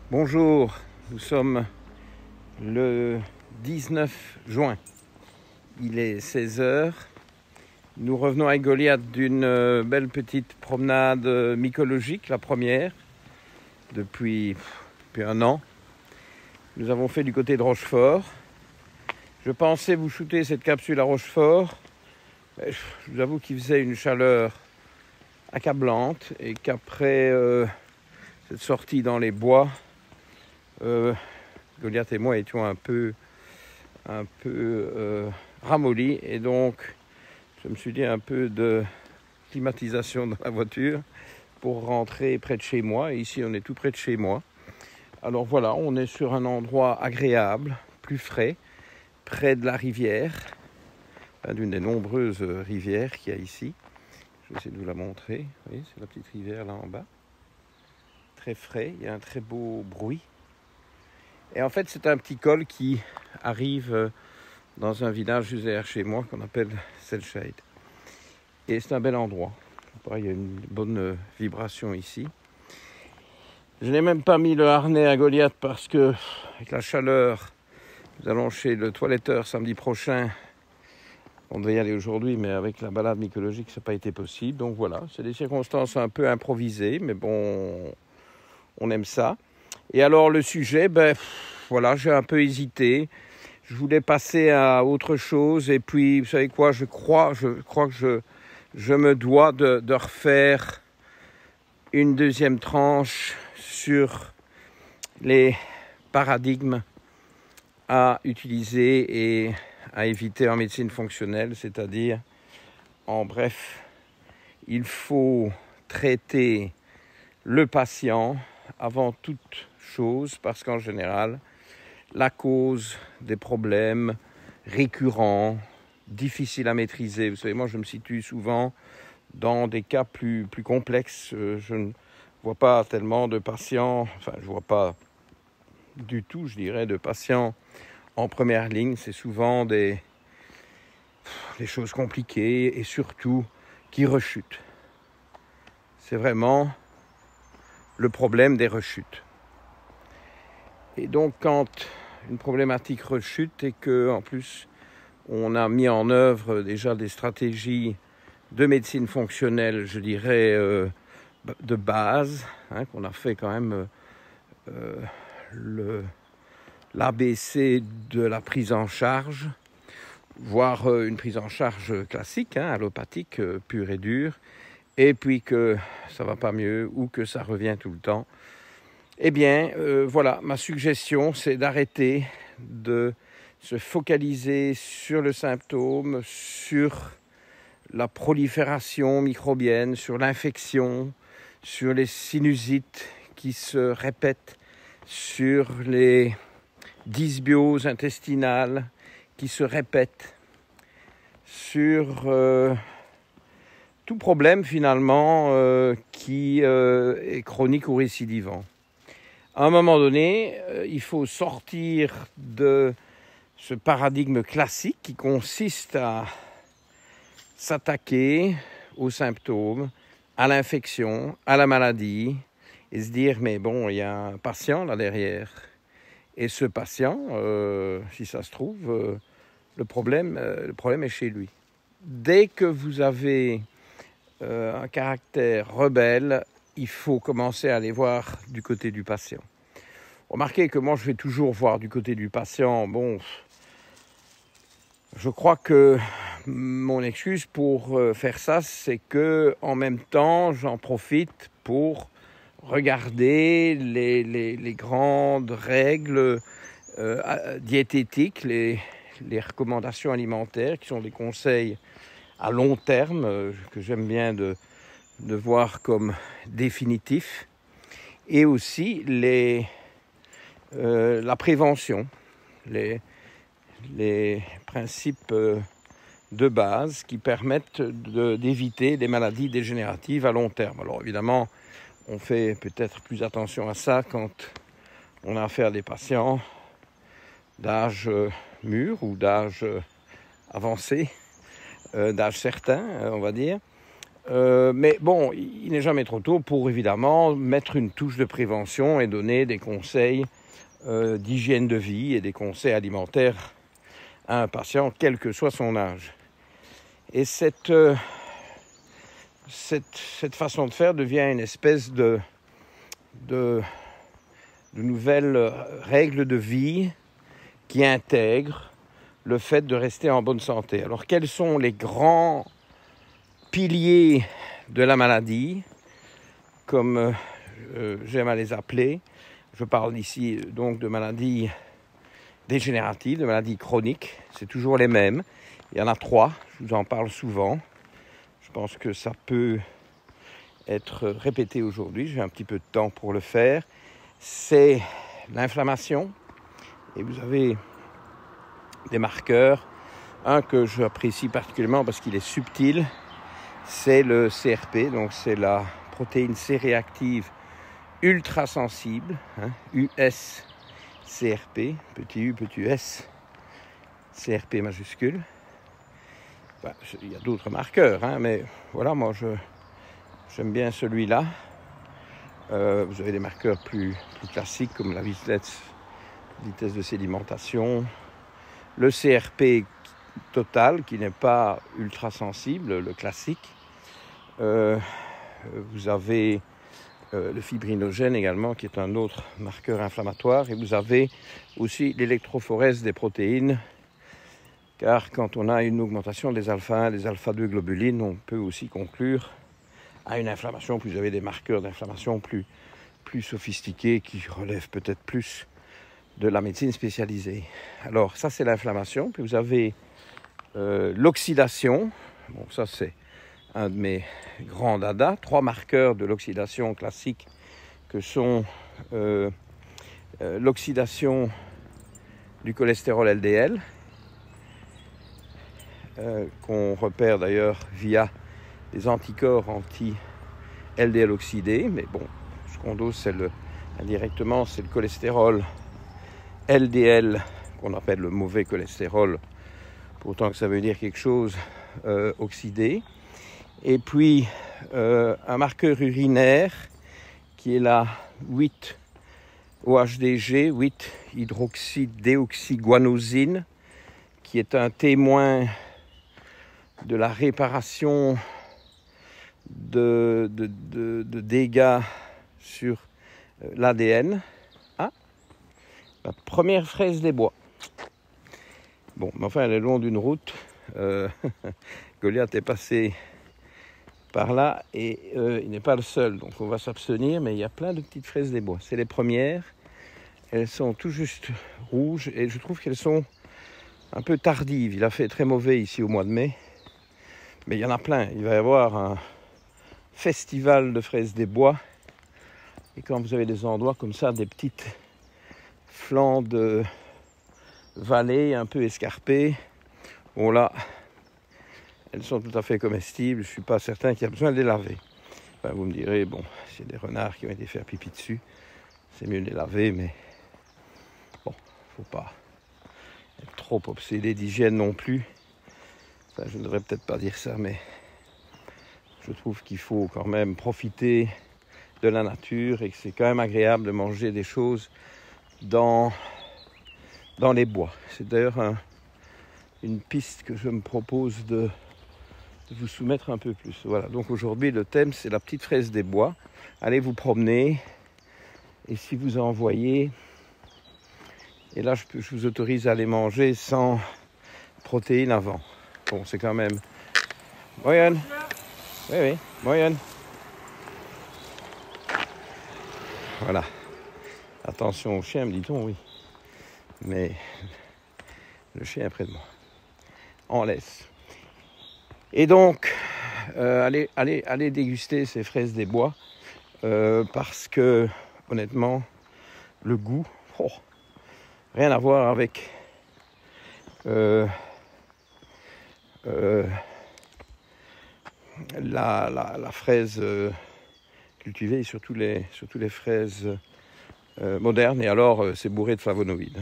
Bonjour, nous sommes le 19 juin, il est 16 h. Nous revenons avec Goliath d'une belle petite promenade mycologique, la première, depuis un an. Nous avons fait du côté de Rochefort. Je pensais vous shooter cette capsule à Rochefort. Je vous avoue qu'il faisait une chaleur accablante et qu'après cette sortie dans les bois, Goliath et moi étions un peu ramollis, et donc je me suis dit un peu de climatisation dans la voiture pour rentrer près de chez moi. Et ici on est tout près de chez moi. Alors voilà, on est sur un endroit agréable, plus frais, près de la rivière, d'une des nombreuses rivières qu'il y a ici. Je vais essayer de vous la montrer. Vous voyez, c'est la petite rivière là en bas. Très frais, il y a un très beau bruit. Et en fait, c'est un petit col qui arrive dans un village juste derrière chez moi qu'on appelle Selscheid. Et c'est un bel endroit. Il y a une bonne vibration ici. Je n'ai même pas mis le harnais à Goliath parce que, avec la chaleur, nous allons chez le toiletteur samedi prochain. On devait y aller aujourd'hui, mais avec la balade mycologique, ça n'a pas été possible. Donc voilà, c'est des circonstances un peu improvisées, mais bon, on aime ça. Et alors le sujet, voilà, j'ai un peu hésité. Je voulais passer à autre chose. Et puis, vous savez quoi, je crois que je me dois de refaire une deuxième tranche sur les paradigmes à utiliser et à éviter en médecine fonctionnelle. C'est-à-dire, en bref, il faut traiter le patient avant toute chose, parce qu'en général, la cause des problèmes récurrents, difficiles à maîtriser, vous savez, moi je me situe souvent dans des cas plus complexes. Je ne vois pas tellement de patients, je vois pas du tout, je dirais, de patients en première ligne. C'est souvent des choses compliquées et surtout qui rechutent. C'est vraiment le problème des rechutes. Et donc, quand une problématique rechute et qu'en plus on a mis en œuvre déjà des stratégies de médecine fonctionnelle, je dirais, de base, qu'on a fait quand même l'ABC de la prise en charge, voire une prise en charge classique, allopathique, pure et dure, et puis que ça ne va pas mieux ou que ça revient tout le temps. Eh bien, voilà, ma suggestion, c'est d'arrêter de se focaliser sur le symptôme, sur la prolifération microbienne, sur l'infection, sur les sinusites qui se répètent, sur les dysbioses intestinales qui se répètent, sur tout problème finalement qui est chronique ou récidivant. À un moment donné, il faut sortir de ce paradigme classique qui consiste à s'attaquer aux symptômes, à l'infection, à la maladie, et se dire, mais bon, il y a un patient là derrière. Et ce patient, si ça se trouve, le problème est chez lui. Dès que vous avez un caractère rebelle, il faut commencer à aller voir du côté du patient. Remarquez que moi, je vais toujours voir du côté du patient. Bon, je crois que mon excuse pour faire ça, c'est que en même temps, j'en profite pour regarder les grandes règles diététiques, les recommandations alimentaires, qui sont des conseils à long terme, que j'aime bien de voir comme définitifs, et aussi la prévention, les principes de base qui permettent d'éviter des maladies dégénératives à long terme. Alors évidemment, on fait peut-être plus attention à ça quand on a affaire à des patients d'âge mûr ou d'âge avancé, d'âge certain, on va dire. Mais bon, il n'est jamais trop tôt pour évidemment mettre une touche de prévention et donner des conseils d'hygiène de vie et des conseils alimentaires à un patient, quel que soit son âge. Et cette façon de faire devient une espèce de nouvelles règles de vie qui intègrent le fait de rester en bonne santé. Alors, quels sont les grands piliers de la maladie, comme j'aime à les appeler? Je parle ici donc de maladies dégénératives, de maladies chroniques. C'est toujours les mêmes. Il y en a 3, je vous en parle souvent. Je pense que ça peut être répété aujourd'hui. J'ai un petit peu de temps pour le faire. C'est l'inflammation. Et vous avez des marqueurs. Un que j'apprécie particulièrement parce qu'il est subtil, c'est le CRP. Donc c'est la protéine C-réactive ultra sensible, US-CRP, petit u, petit s, CRP majuscule. Bah, il y a d'autres marqueurs, mais voilà, moi j'aime bien celui-là. Vous avez des marqueurs plus classiques comme la vitesse de sédimentation, le CRP total qui n'est pas ultra sensible, le classique. Vous avez le fibrinogène également qui est un autre marqueur inflammatoire, et vous avez aussi l'électrophorèse des protéines, car quand on a une augmentation des alpha-1, des alpha-2 globulines, on peut aussi conclure à une inflammation. Puis vous avez des marqueurs d'inflammation plus sophistiqués qui relèvent peut-être plus de la médecine spécialisée. Alors ça c'est l'inflammation. Puis vous avez l'oxydation. Bon, ça c'est un de mes grands dadas. 3 marqueurs de l'oxydation classique que sont l'oxydation du cholestérol LDL, qu'on repère d'ailleurs via des anticorps anti-LDL oxydés. Mais bon, ce qu'on dose, indirectement, c'est le cholestérol LDL, qu'on appelle le mauvais cholestérol, pourtant que ça veut dire quelque chose, oxydé. Et puis, un marqueur urinaire, qui est la 8-OHDG, 8-hydroxydéoxyguanosine, qui est un témoin de la réparation de dégâts sur l'ADN. Ah, la première fraise des bois. Bon, mais enfin, elle est long d'une route. Goliath est passé par là et il n'est pas le seul, donc on va s'abstenir, mais il y a plein de petites fraises des bois. C'est les premières. Elles sont tout juste rouges et je trouve qu'elles sont un peu tardives. Il a fait très mauvais ici au mois de mai, mais il y en a plein. Il va y avoir un festival de fraises des bois, et quand vous avez des endroits comme ça, des petites flancs de vallée un peu escarpés, bon là, elles sont tout à fait comestibles. Je ne suis pas certain qu'il y a besoin de les laver. Enfin, vous me direz, bon, s'il y a des renards qui ont été faire pipi dessus, c'est mieux de les laver, mais bon, il ne faut pas être trop obsédé d'hygiène non plus. Enfin, je ne devrais peut-être pas dire ça, mais je trouve qu'il faut quand même profiter de la nature et que c'est quand même agréable de manger des choses dans les bois. C'est d'ailleurs une piste que je me propose de vous soumettre un peu plus. Voilà, donc aujourd'hui le thème c'est la petite fraise des bois. Allez vous promener, et si vous en voyez, et là je vous autorise à les manger sans protéines avant. Bon, c'est quand même... Moyenne. Oui, moyenne. Voilà. Attention au chien, me dit-on, oui. Mais le chien est près de moi. On laisse. Et donc, allez déguster ces fraises des bois, parce que, honnêtement, le goût, rien à voir avec la fraise cultivée, surtout les fraises modernes. Et alors, c'est bourré de flavonoïdes.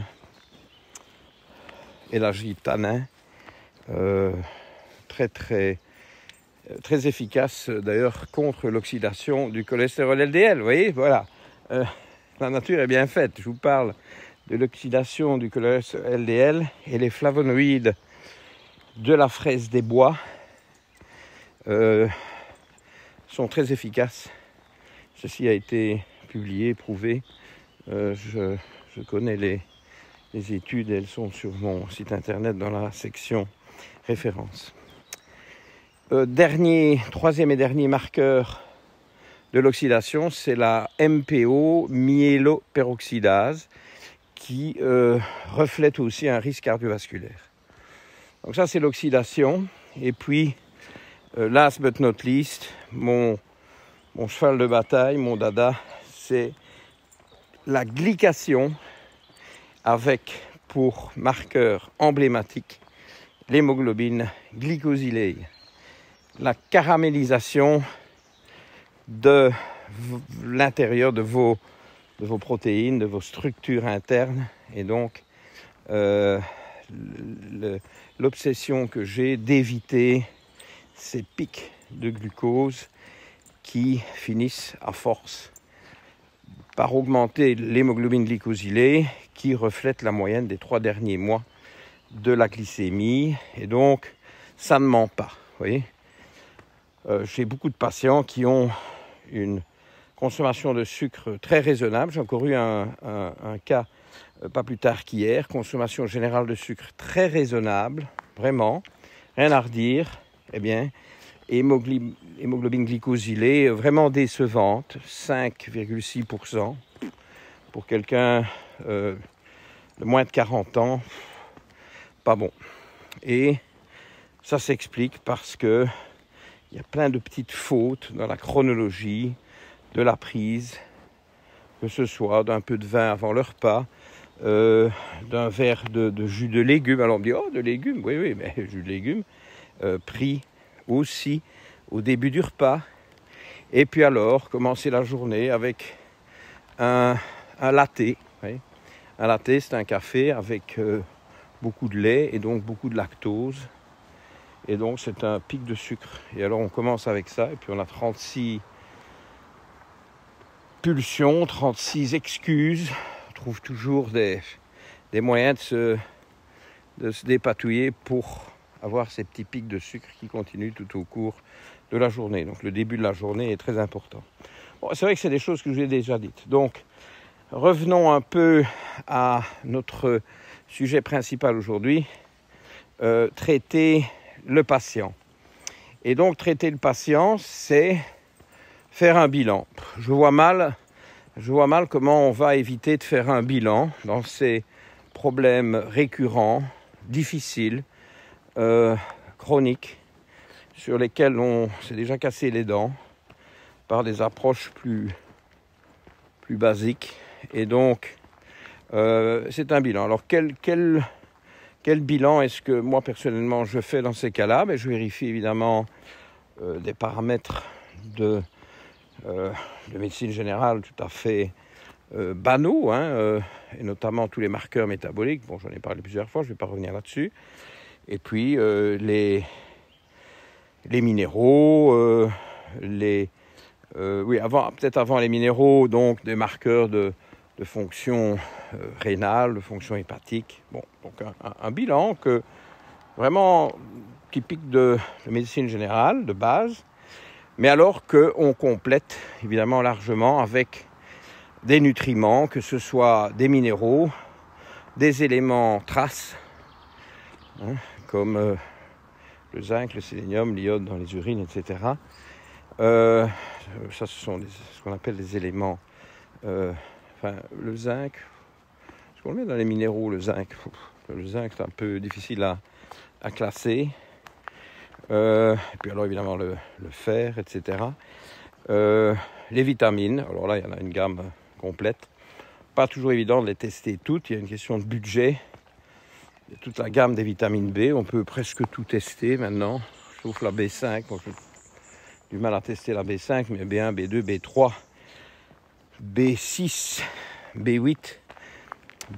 Élargi de tanin, très très très efficace d'ailleurs contre l'oxydation du cholestérol LDL. Vous voyez, voilà, la nature est bien faite. Je vous parle de l'oxydation du cholestérol LDL et les flavonoïdes de la fraise des bois sont très efficaces. Ceci a été publié, prouvé. Je connais les études, elles sont sur mon site internet dans la section références. Troisième et dernier marqueur de l'oxydation, c'est la MPO, myéloperoxydase, qui reflète aussi un risque cardiovasculaire. Donc ça, c'est l'oxydation. Et puis, last but not least, mon cheval de bataille, mon dada, c'est la glycation avec pour marqueur emblématique l'hémoglobine glycosylée. La caramélisation de l'intérieur de vos protéines, de vos structures internes. Et donc, l'obsession que j'ai d'éviter ces pics de glucose qui finissent à force par augmenter l'hémoglobine glycosylée qui reflète la moyenne des 3 derniers mois de la glycémie. Et donc, ça ne ment pas. Vous voyez, j'ai beaucoup de patients qui ont une consommation de sucre très raisonnable. J'ai encore eu un cas pas plus tard qu'hier. Consommation générale de sucre très raisonnable, vraiment, rien à redire. Eh bien, hémoglobine glycosylée vraiment décevante, 5,6%. Pour quelqu'un de moins de 40 ans, pas bon. Et ça s'explique parce que il y a plein de petites fautes dans la chronologie de la prise, que ce soit d'un peu de vin avant le repas, d'un verre de jus de légumes. Alors on me dit, oh, de légumes, oui, mais jus de légumes, pris aussi au début du repas. Et puis alors, commencer la journée avec un latte. Oui. Un latte, c'est un café avec beaucoup de lait et donc beaucoup de lactose. Et donc, c'est un pic de sucre. Et alors, on commence avec ça. Et puis, on a 36 pulsions, 36 excuses. On trouve toujours des moyens de se dépatouiller pour avoir ces petits pics de sucre qui continuent tout au cours de la journée. Donc, le début de la journée est très important. Bon, c'est vrai que c'est des choses que je vous ai déjà dites. Donc, revenons un peu à notre sujet principal aujourd'hui. Traiter le patient. Et donc, traiter le patient, c'est faire un bilan. Je vois mal comment on va éviter de faire un bilan dans ces problèmes récurrents, difficiles, chroniques, sur lesquels on s'est déjà cassé les dents par des approches plus basiques. Et donc, c'est un bilan. Alors, quel bilan est-ce que moi, personnellement, je fais dans ces cas-là? Je vérifie évidemment des paramètres de médecine générale tout à fait banaux, et notamment tous les marqueurs métaboliques. Bon, j'en ai parlé plusieurs fois, je ne vais pas revenir là-dessus. Et puis, les minéraux, peut-être avant les minéraux, donc des marqueurs de fonction rénale, de fonction hépatique. Bon, donc un bilan vraiment typique de médecine générale, de base, mais alors qu'on complète évidemment largement avec des nutriments, que ce soit des minéraux, des éléments traces, comme le zinc, le sélénium, l'iode dans les urines, etc. Ça, ce sont ce qu'on appelle des éléments... le zinc, est-ce qu'on le met dans les minéraux, le zinc? Le zinc, c'est un peu difficile à classer. Et puis alors, évidemment, le fer, etc. Les vitamines, alors là, il y en a une gamme complète. Pas toujours évident de les tester toutes, il y a une question de budget. Il y a toute la gamme des vitamines B, on peut presque tout tester maintenant, sauf la B5. Bon, j'ai du mal à tester la B5, mais B1, B2, B3, B6, B8,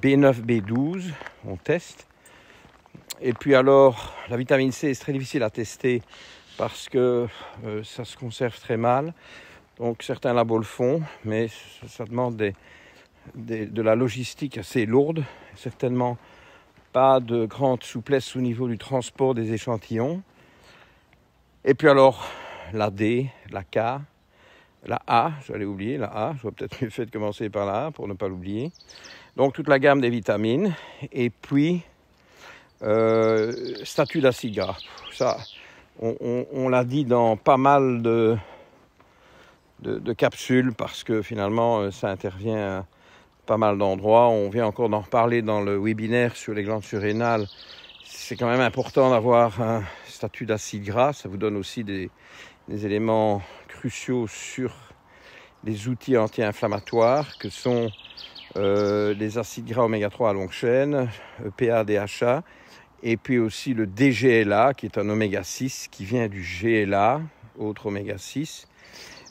B9, B12, on teste. Et puis alors, la vitamine C, c'est très difficile à tester parce que ça se conserve très mal. Donc certains labos le font, mais ça demande de la logistique assez lourde, certainement pas de grande souplesse au niveau du transport des échantillons. Et puis alors, la D, la K, la A, j'allais oublier, la A, j'aurais peut-être mieux fait de commencer par la A pour ne pas l'oublier. Donc toute la gamme des vitamines, et puis statut d'acide gras. Ça, on l'a dit dans pas mal de capsules, parce que finalement ça intervient à pas mal d'endroits. On vient encore d'en reparler dans le webinaire sur les glandes surrénales. C'est quand même important d'avoir un statut d'acide gras. Ça vous donne aussi des éléments cruciaux sur les outils anti-inflammatoires que sont les acides gras oméga 3 à longue chaîne, EPA, DHA, et puis aussi le DGLA qui est un oméga 6 qui vient du GLA, autre oméga 6.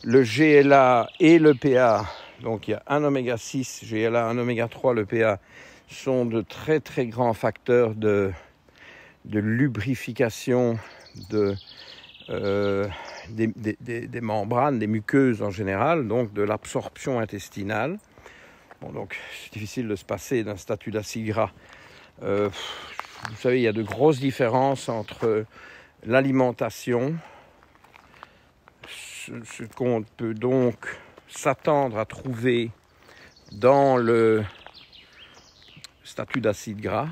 Le GLA et l'EPA, donc il y a un oméga 6, GLA, un oméga 3, l'EPA, sont de très très grands facteurs de lubrification des membranes, des muqueuses en général, donc de l'absorption intestinale. Bon, donc c'est difficile de se passer d'un statut d'acide gras. Vous savez, il y a de grosses différences entre l'alimentation, ce qu'on peut donc s'attendre à trouver dans le statut d'acide gras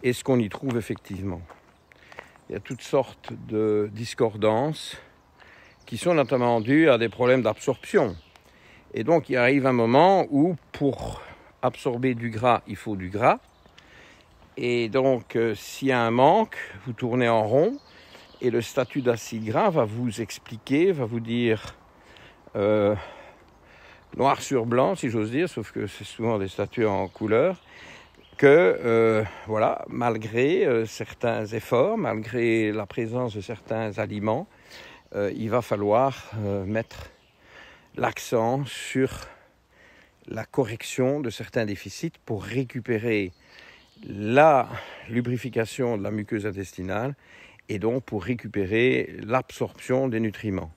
et ce qu'on y trouve effectivement. Il y a toutes sortes de discordances qui sont notamment dues à des problèmes d'absorption. Et donc il arrive un moment où pour absorber du gras, il faut du gras. Et donc s'il y a un manque, vous tournez en rond. Et le statut d'acide gras va vous expliquer, va vous dire noir sur blanc, si j'ose dire, sauf que c'est souvent des statuts en couleur, que voilà, malgré certains efforts, malgré la présence de certains aliments, il va falloir mettre l'accent sur la correction de certains déficits pour récupérer la lubrification de la muqueuse intestinale et donc pour récupérer l'absorption des nutriments.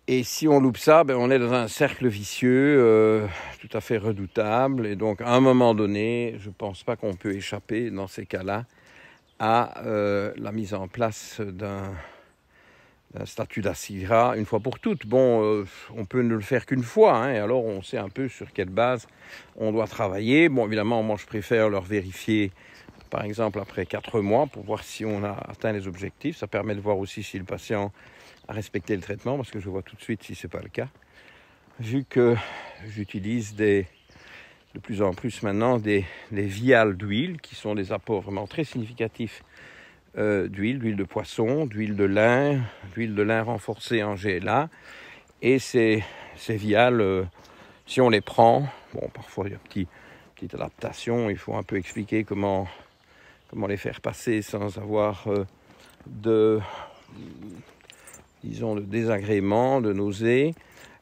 Et si on loupe ça, on est dans un cercle vicieux tout à fait redoutable. Et donc, à un moment donné, je ne pense pas qu'on peut échapper, dans ces cas-là, à la mise en place d'un statut d'acide gras une fois pour toutes. Bon, on peut ne le faire qu'une fois, et alors on sait un peu sur quelle base on doit travailler. Bon, évidemment, moi, je préfère leur vérifier, par exemple, après 4 mois, pour voir si on a atteint les objectifs. Ça permet de voir aussi si le patient a respecté le traitement, parce que je vois tout de suite si ce n'est pas le cas. Vu que j'utilise de plus en plus maintenant des viales d'huile, qui sont des apports vraiment très significatifs d'huile de poisson, d'huile de lin renforcée en GLA. Et ces viales, si on les prend, bon, parfois il y a une petite adaptation, il faut un peu expliquer comment les faire passer sans avoir de désagréments, de nausées,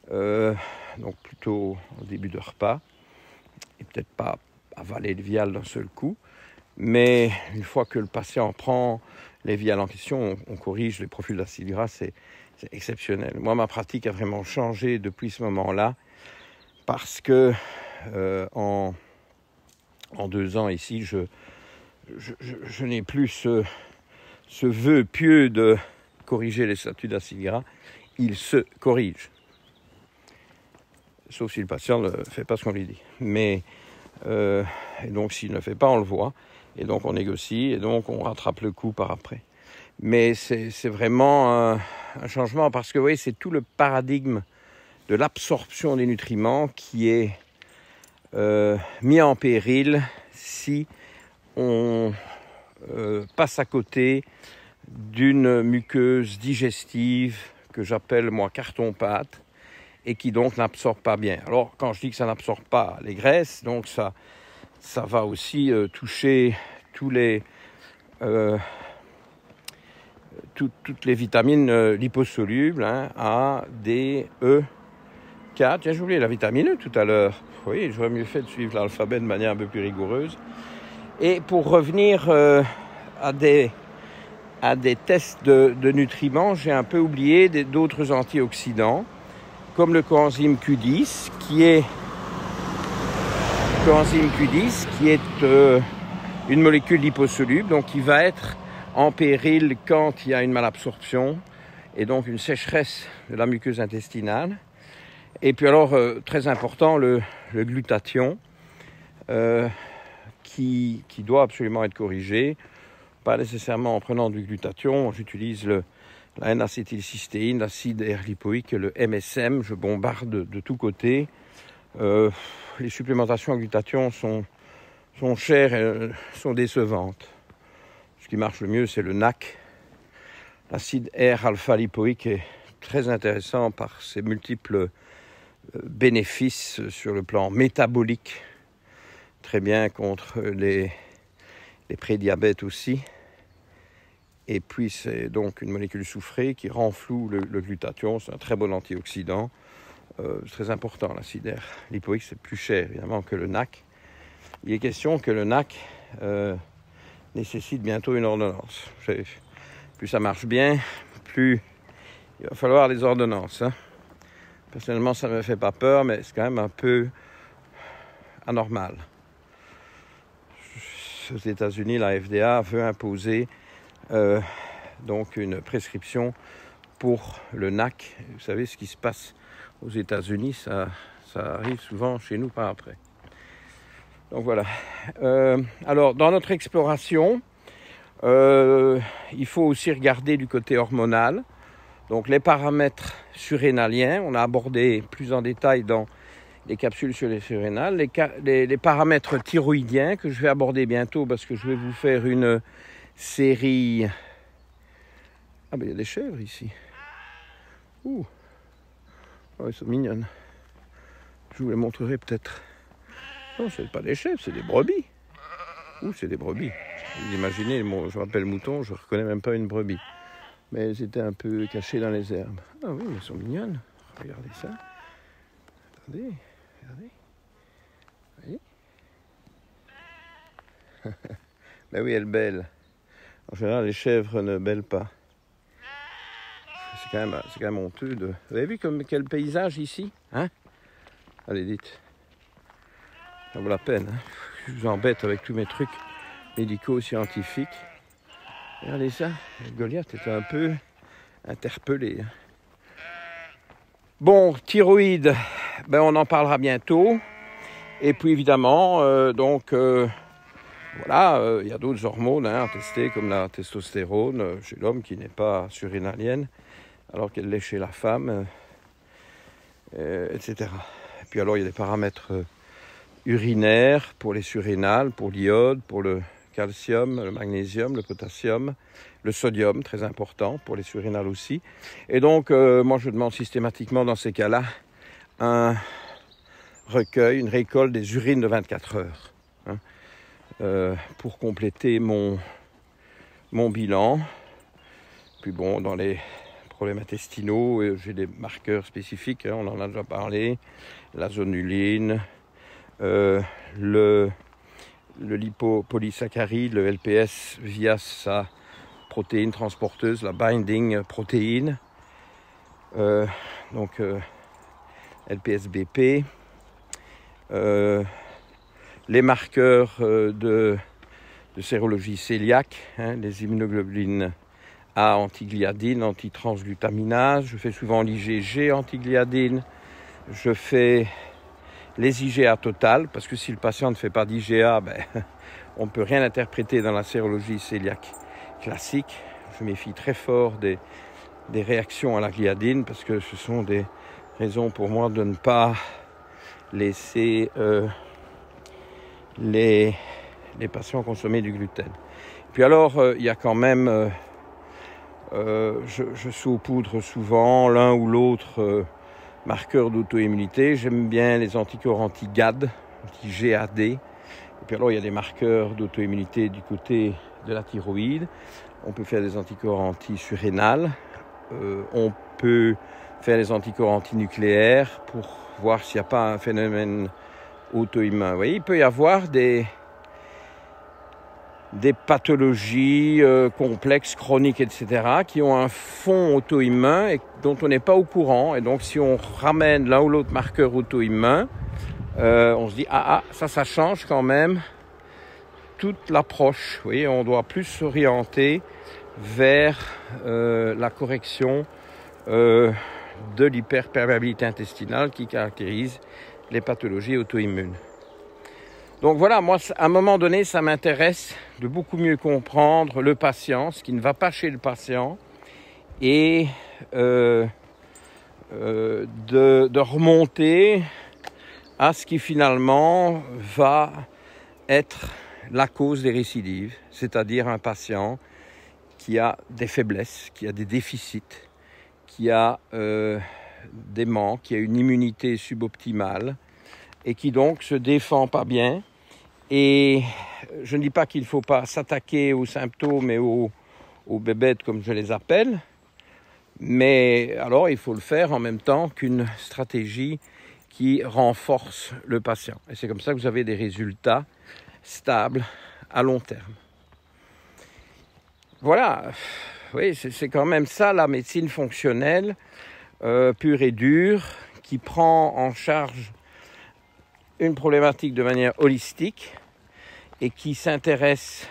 donc plutôt au début de repas, et peut-être pas avaler le vial d'un seul coup, mais une fois que le patient prend les viales en question, on corrige les profils d'acide gras, c'est exceptionnel. Moi, ma pratique a vraiment changé depuis ce moment-là, parce que en 2 ans ici, je n'ai plus ce vœu pieux de corriger les statuts d'acide gras. Il se corrige. Sauf si le patient ne fait pas ce qu'on lui dit. Mais, et donc s'il ne le fait pas, on le voit. Et donc on négocie, et donc on rattrape le coup par après. Mais c'est vraiment un changement, parce que vous voyez, c'est tout le paradigme de l'absorption des nutriments qui est mis en péril si on passe à côté d'une muqueuse digestive que j'appelle moi carton-pâte et qui donc n'absorbe pas bien. Alors quand je dis que ça n'absorbe pas les graisses, donc ça va aussi toucher toutes les vitamines liposolubles, A, D, E, K. Tiens, j'ai oublié la vitamine E tout à l'heure. Oui, j'aurais mieux fait de suivre l'alphabet de manière un peu plus rigoureuse. Et pour revenir à des à des tests de nutriments, j'ai un peu oublié d'autres antioxydants, comme le coenzyme Q10, qui est une molécule liposoluble, donc qui va être en péril quand il y a une malabsorption et donc une sécheresse de la muqueuse intestinale. Et puis alors, très important, le glutathion, qui doit absolument être corrigé, pas nécessairement en prenant du glutathion. J'utilise la N-acétylcystéine, l'acide R-lipoïque, le MSM, je bombarde de tous côtés. Les supplémentations en glutathion sont chères et sont décevantes. Ce qui marche le mieux, c'est le NAC. L'acide R-alpha-lipoïque est très intéressant par ses multiples bénéfices sur le plan métabolique. Très bien contre les prédiabètes aussi. Et puis c'est donc une molécule soufrée qui rend flou le glutathion. C'est un très bon antioxydant. C'est très important, l'acide R-lipoïque, c'est plus cher évidemment que le NAC. Il est question que le NAC nécessite bientôt une ordonnance. Plus ça marche bien, plus il va falloir des ordonnances. Hein. Personnellement, ça ne me fait pas peur, mais c'est quand même un peu anormal. Aux États-Unis, la FDA veut imposer donc une prescription pour le NAC. Vous savez ce qui se passe aux États-Unis, ça arrive souvent chez nous par après. Donc voilà. Alors, dans notre exploration, il faut aussi regarder du côté hormonal. Donc, les paramètres surrénaliens, on a abordé plus en détail dans les capsules sur les surrénales. Les paramètres thyroïdiens que je vais aborder bientôt parce que je vais vous faire une série... Ah ben il y a des chèvres ici. Ouh. Oh, elles sont mignonnes. Je vous les montrerai peut-être. Non, ce n'est pas des chèvres, c'est des brebis. Ouh, c'est des brebis. Vous imaginez, je m'appelle mouton, je ne reconnais même pas une brebis. Mais elles étaient un peu cachées dans les herbes. Ah oui, elles sont mignonnes. Regardez ça. Attendez, regardez. Vous voyez? Ben oui, elles bêlent. En général, les chèvres ne bêlent pas. C'est quand même honteux de... Vous avez vu quel paysage ici, hein? Allez, dites. Ça vaut la peine, hein? Je vous embête avec tous mes trucs médicaux, scientifiques. Regardez ça, Goliath était un peu interpellé. Hein. Bon, thyroïde, ben on en parlera bientôt. Et puis évidemment, voilà, il y a d'autres hormones à tester, comme la testostérone chez l'homme qui n'est pas surrénalienne, alors qu'elle l'est chez la femme, etc. Et puis alors, il y a des paramètres urinaires pour les surrénales, pour l'iode, pour le calcium, le magnésium, le potassium, le sodium, très important pour les surrénales aussi. Et donc, moi, je demande systématiquement dans ces cas-là un recueil, une récolte des urines de 24 heures. Hein, pour compléter mon bilan. Puis bon, dans les problèmes intestinaux, j'ai des marqueurs spécifiques, hein, on en a déjà parlé, la zonuline, le lipopolysaccharide, le LPS via sa protéine transporteuse, la binding protéine, donc LPS-BP, les marqueurs de sérologie cœliaque, hein, les immunoglobulines A antigliadine, antitransglutaminase. Je fais souvent l'IgG antigliadine. Je fais les IgA totales, parce que si le patient ne fait pas d'IgA, on ne peut rien interpréter dans la sérologie cœliaque classique. Je méfie très fort des réactions à la gliadine, parce que ce sont des raisons pour moi de ne pas laisser les patients consommer du gluten. Puis alors, il y a quand même, je saupoudre souvent l'un ou l'autre marqueur d'auto-immunité. J'aime bien les anticorps anti-GAD, anti-GAD. Et puis alors, il y a des marqueurs d'auto-immunité du côté de la thyroïde. On peut faire des anticorps anti-surrénales. On peut faire des anticorps antinucléaires pour voir s'il n'y a pas un phénomène auto-immun. Vous voyez, il peut y avoir des des pathologies complexes, chroniques, etc., qui ont un fond auto-immun et dont on n'est pas au courant. Et donc, si on ramène l'un ou l'autre marqueur auto-immun, on se dit, ça change quand même toute l'approche. Vous voyez, on doit plus s'orienter vers la correction de l'hyperperméabilité intestinale qui caractérise les pathologies auto-immunes. Donc voilà, moi, à un moment donné, ça m'intéresse de beaucoup mieux comprendre le patient, ce qui ne va pas chez le patient, et de remonter à ce qui finalement va être la cause des récidives, c'est-à-dire un patient qui a des faiblesses, qui a des déficits, qui a des manques, qui a une immunité suboptimale et qui donc se défend pas bien. Et je ne dis pas qu'il ne faut pas s'attaquer aux symptômes et aux bébêtes comme je les appelle, mais alors il faut le faire en même temps qu'une stratégie qui renforce le patient. Et c'est comme ça que vous avez des résultats stables à long terme. Voilà, oui, c'est quand même ça la médecine fonctionnelle pure et dure qui prend en charge une problématique de manière holistique et qui s'intéresse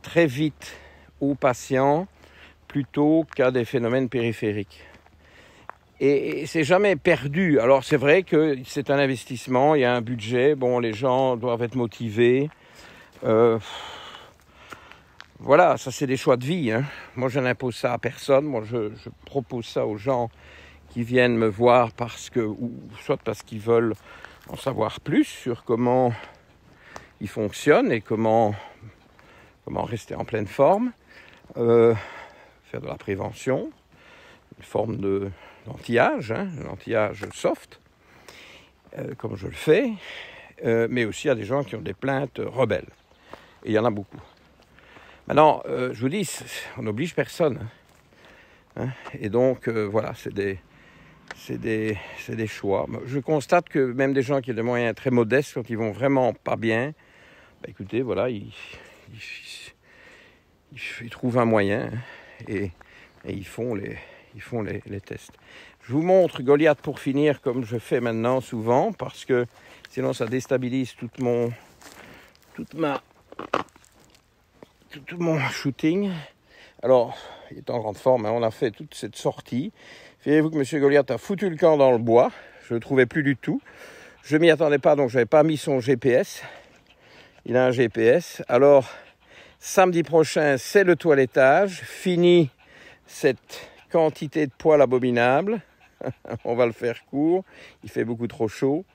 très vite aux patients plutôt qu'à des phénomènes périphériques. Et c'est jamais perdu. Alors c'est vrai que c'est un investissement, il y a un budget, bon, les gens doivent être motivés. Voilà, ça c'est des choix de vie, hein. Moi je n'impose ça à personne, moi je propose ça aux gens qui viennent me voir soit parce qu'ils veulent en savoir plus sur comment il fonctionne et comment rester en pleine forme, faire de la prévention, une forme d'anti-âge, l'anti-âge soft, comme je le fais, mais aussi à des gens qui ont des plaintes rebelles. Et il y en a beaucoup. Maintenant, je vous dis, on n'oblige personne. Et donc, voilà, c'est des choix. Je constate que même des gens qui ont des moyens très modestes, quand ils vont vraiment pas bien, écoutez, voilà, ils trouvent un moyen et ils font les tests. Je vous montre Goliath pour finir, comme je fais maintenant souvent, parce que sinon ça déstabilise tout mon shooting. Alors, il est en grande forme, on a fait toute cette sortie. Figurez-vous que M. Goliath a foutu le camp dans le bois. Je ne le trouvais plus du tout. Je ne m'y attendais pas, donc je n'avais pas mis son GPS. Il a un GPS. Alors, samedi prochain, c'est le toilettage. Fini cette quantité de poils abominables. On va le faire court. Il fait beaucoup trop chaud.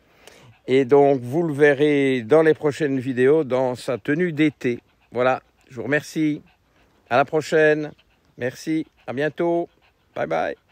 Et donc, vous le verrez dans les prochaines vidéos dans sa tenue d'été. Voilà, je vous remercie. À la prochaine. Merci. À bientôt. Bye bye.